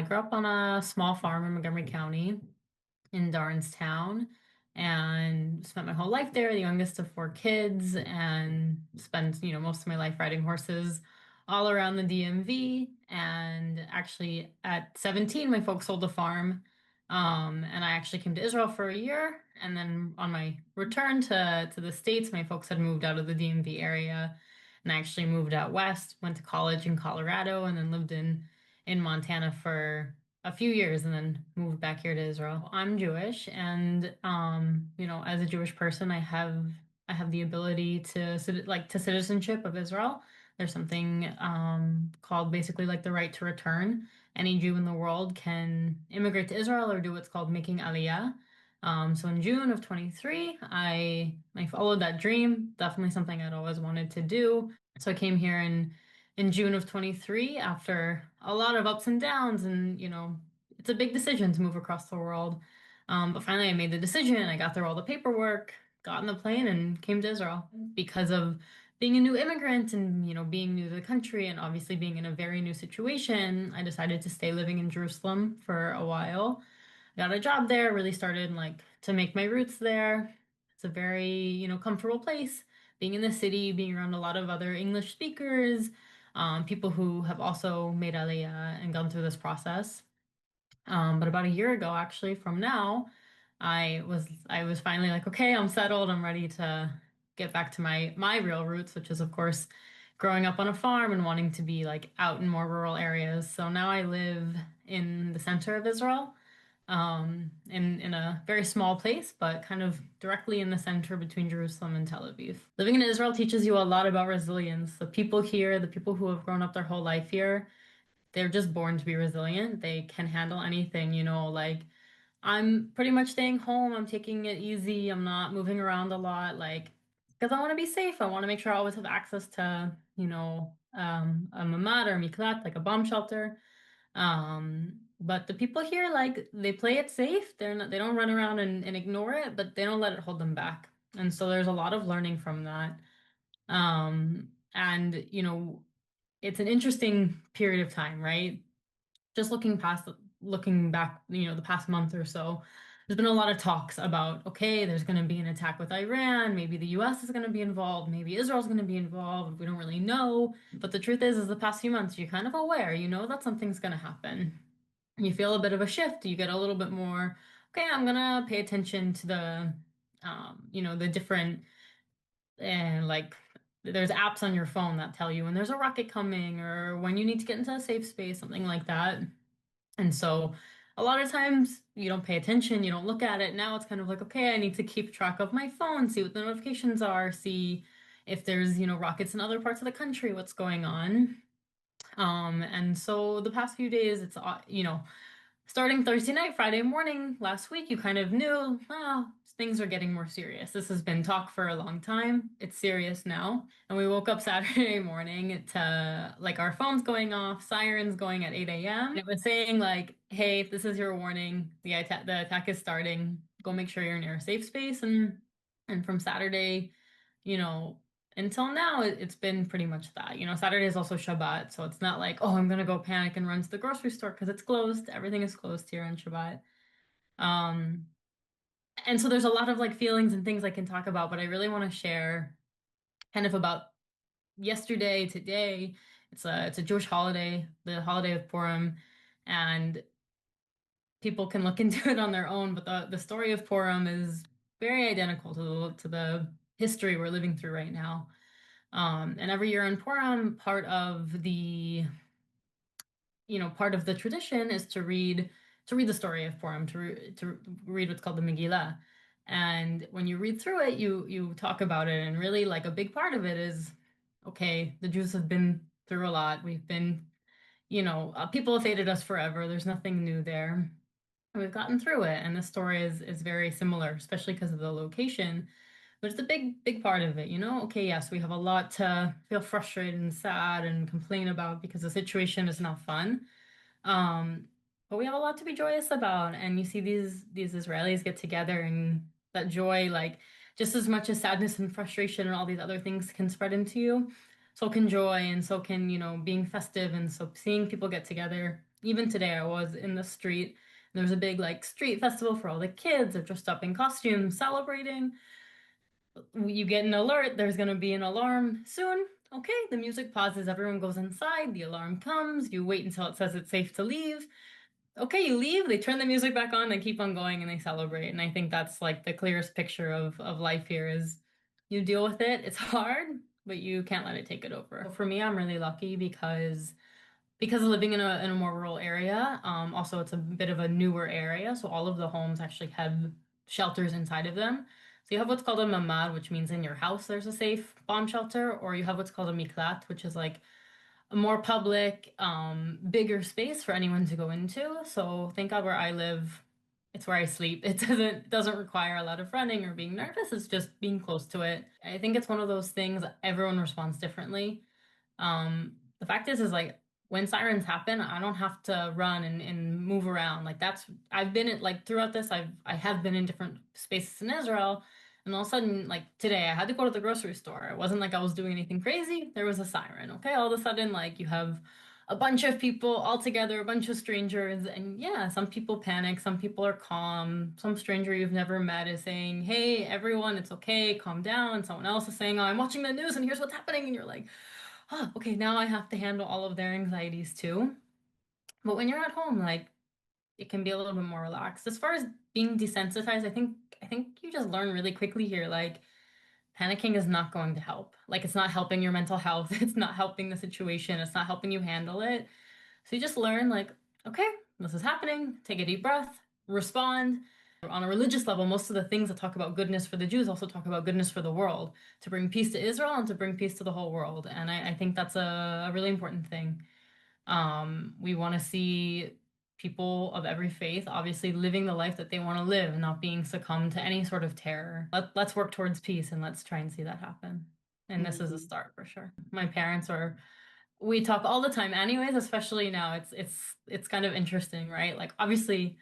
I grew up on a small farm in Montgomery County in Darnestown and spent my whole life there, the youngest of four kids, and spent, most of my life riding horses all around the DMV. And actually, at 17, my folks sold the farm. And I actually came to Israel for a year. And then on my return to the States, my folks had moved out of the DMV area. And I actually moved out west, went to college in Colorado, and then lived in Montana for a few years and then moved back here to Israel. I'm Jewish, and as a Jewish person, I have the ability to citizenship of Israel. There's something called basically like the right to return. Any Jew in the world can immigrate to Israel or do what's called making aliyah. So in June of 23, I followed that dream. Definitely something I'd always wanted to do. So I came here in June of 23 after a lot of ups and downs, and it's a big decision to move across the world. But finally I made the decision. I got through all the paperwork, got on the plane, and came to Israel because of being a new immigrant and being new to the country and obviously being in a very new situation. I decided to stay living in Jerusalem for a while. Got a job there, really started like to make my roots there. It's a very, comfortable place. Being in the city, being around a lot of other English speakers, people who have also made Aliyah and gone through this process. But about a year ago, actually, from now, I was finally like, okay, I'm settled. I'm ready to get back to my real roots, which is, of course, growing up on a farm and wanting to be like out in more rural areas. So now I live in the center of Israel, in a very small place, but kind of directly in the center between Jerusalem and Tel Aviv. Living in Israel teaches you a lot about resilience. The people here, the people who have grown up their whole life here, they're just born to be resilient. They can handle anything, like I'm pretty much staying home. I'm taking it easy. I'm not moving around a lot, like, because I want to be safe. I want to make sure I always have access to, a mamad or miklat, like a bomb shelter. But the people here, like, they play it safe. They don't run around and ignore it, but they don't let it hold them back. And so there's a lot of learning from that. And, it's an interesting period of time, right? Just looking back, the past month or so, there's been a lot of talks about, okay, there's going to be an attack with Iran, maybe the US is going to be involved, maybe Israel's going to be involved. We don't really know. But the truth is the past few months, you're kind of aware, that something's going to happen. You feel a bit of a shift. You get a little bit more, okay, I'm going to pay attention to the different, and like, there's apps on your phone that tell you when there's a rocket coming or when you need to get into a safe space, something like that. And so a lot of times you don't pay attention, you don't look at it. Now it's kind of like, okay, I need to keep track of my phone, see what the notifications are, see if there's, rockets in other parts of the country, what's going on. And so the past few days, it's, starting Thursday night, Friday morning, last week, you kind of knew, oh, things are getting more serious. This has been talk for a long time. It's serious now. And we woke up Saturday morning to like our phones going off, sirens going at 8 a.m. And it was saying like, hey, this is your warning. The attack is starting. Go make sure you're near a safe space. And from Saturday, you know, until now, it's been pretty much that. Saturday is also Shabbat, so it's not like, oh, I'm gonna go panic and run to the grocery store because it's closed. Everything is closed here on Shabbat. Um, and so there's a lot of like feelings and things I can talk about, but I really want to share kind of about yesterday, today. It's a Jewish holiday, the holiday of Purim, and people can look into it on their own. But the story of Purim is very identical to the history we're living through right now. And every year in Purim, part of the tradition is to read the story of Purim, to read what's called the Megillah. And when you read through it, you talk about it, and really like a big part of it is, okay, the Jews have been through a lot. We've been, people have hated us forever. There's nothing new there. And we've gotten through it, and the story is very similar, especially because of the location. But it's a big, big part of it. Okay, yes, we have a lot to feel frustrated and sad and complain about because the situation is not fun. Um, but we have a lot to be joyous about. And you see these Israelis get together, and that joy, like just as much as sadness and frustration and all these other things can spread into you, so can joy, and so can, being festive, and so seeing people get together. Even today, I was in the street. There was a big like street festival for all the kids. They're dressed up in costumes, celebrating. You get an alert, there's going to be an alarm soon. Okay, the music pauses, everyone goes inside, the alarm comes, you wait until it says it's safe to leave. Okay, you leave, they turn the music back on, they keep on going and they celebrate. And I think that's like the clearest picture of life here is you deal with it. It's hard, but you can't let it take it over. For me, I'm really lucky because of living in a more rural area, also it's a bit of a newer area, so all of the homes actually have shelters inside of them. So you have what's called a mamad, which means in your house there's a safe bomb shelter, or you have what's called a miklat, which is like a more public, bigger space for anyone to go into. So thank God where I live, it's where I sleep. It doesn't require a lot of running or being nervous. It's just being close to it. I think it's one of those things everyone responds differently. The fact is like when sirens happen, I don't have to run and move around. Like that's I've been at like throughout this, I have been in different spaces in Israel, and all of a sudden, like today, I had to go to the grocery store. It wasn't like I was doing anything crazy. There was a siren. Okay, all of a sudden, like you have a bunch of people all together, a bunch of strangers, and yeah, some people panic, some people are calm. Some stranger you've never met is saying, "Hey, everyone, it's okay, calm down." Someone else is saying, "Oh, I'm watching the news and here's what's happening," and you're like, oh, okay, now I have to handle all of their anxieties too. But when you're at home, like it can be a little bit more relaxed. As far as being desensitized, I think you just learn really quickly here, like panicking is not going to help. Like it's not helping your mental health, it's not helping the situation, it's not helping you handle it. So you just learn like, okay, this is happening, take a deep breath, respond. On a religious level, most of the things that talk about goodness for the Jews also talk about goodness for the world, to bring peace to Israel and to bring peace to the whole world. And I think that's a really important thing. We want to see people of every faith obviously living the life that they want to live, not being succumbed to any sort of terror. Let's work towards peace and let's try and see that happen. And this is a Mhm. start for sure. My parents are we talk all the time anyways, especially now. It's kind of interesting, right? Like obviously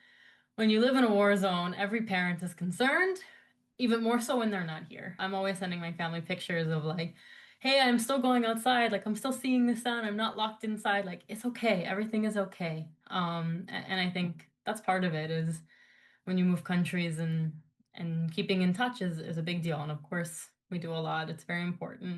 when you live in a war zone, every parent is concerned, even more so when they're not here. I'm always sending my family pictures of like, hey, I'm still going outside, like I'm still seeing the sun, I'm not locked inside, like it's okay, everything is okay. And I think that's part of it is when you move countries and keeping in touch is a big deal. And of course, we do a lot. It's very important.